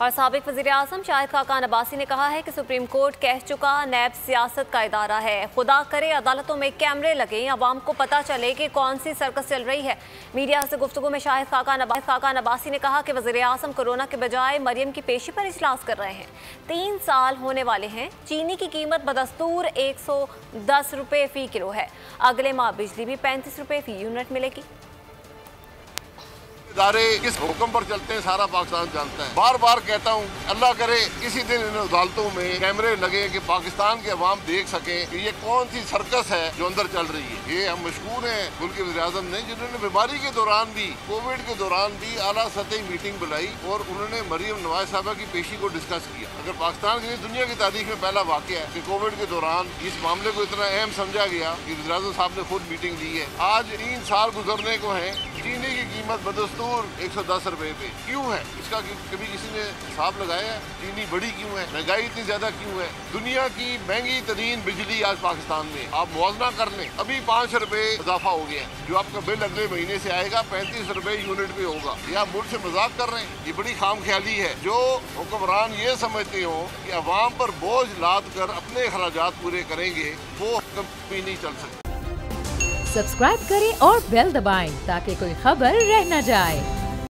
और साबिक वज़ीर-ए-आज़म शाहिद खाकान अब्बासी ने कहा है कि सुप्रीम कोर्ट कह चुका नैब सियासत का इदारा है। खुदा करे अदालतों में कैमरे लगें, अवाम को पता चले कि कौन सी सर्कस चल रही है। मीडिया से गुफ्तगू में शाहिद खाकान अब्बासी ने कहा कि वज़ीर-ए-आज़म कोरोना के बजाय मरियम की पेशी पर इजलास कर रहे हैं। 3 साल होने वाले हैं। चीनी की कीमत बदस्तूर 110 रुपये फ़ी किलो है। अगले माह बिजली भी 35 रुपये फ़ी यूनिट मिलेगी। इदारे किस हुक्म पर चलते हैं सारा पाकिस्तान जानता है। बार बार कहता हूँ अल्लाह करे किसी दिन इन अदालतों में कैमरे लगे कि पाकिस्तान के अवाम देख सके कि ये कौन सी सर्कस है जो अंदर चल रही है। ये हम मशकूर हैं मुल्क के वज़ीर-ए-आज़म ने, जिन्होंने बीमारी के दौरान भी, कोविड के दौरान भी आला सतही मीटिंग बुलाई और उन्होंने मरियम नवाज साहबा की पेशी को डिस्कस किया। अगर पाकिस्तान की दुनिया की तारीख में पहला वाक़या है कि कोविड के दौरान इस मामले को इतना अहम समझा गया कि वज़ीर-ए-आज़म साहब ने खुद मीटिंग ली है। आज 3 साल गुजरने को है, चीनी की कीमत बदस्तूर 110 रुपए पे क्यों है? इसका कभी किसी ने हिसाब लगाया है? चीनी बढ़ी क्यों है? महंगाई इतनी ज्यादा क्यों है? दुनिया की महंगी तरीन बिजली आज पाकिस्तान में, आप मुआवजा कर लें, अभी 5 रुपए इजाफा हो गया है। जो आपका बिल अगले महीने से आएगा 35 रुपए यूनिट पे होगा। ये आप मुल्क से मजाक कर रहे हैं? ये बड़ी खाम ख्याली है। जो हुक्मरान ये समझते हो कि अवाम पर बोझ लाद कर अपने अखराजात पूरे करेंगे, वो कभी नहीं चल सकते। सब्सक्राइब करें और बेल दबाएं ताकि कोई खबर रह न जाए।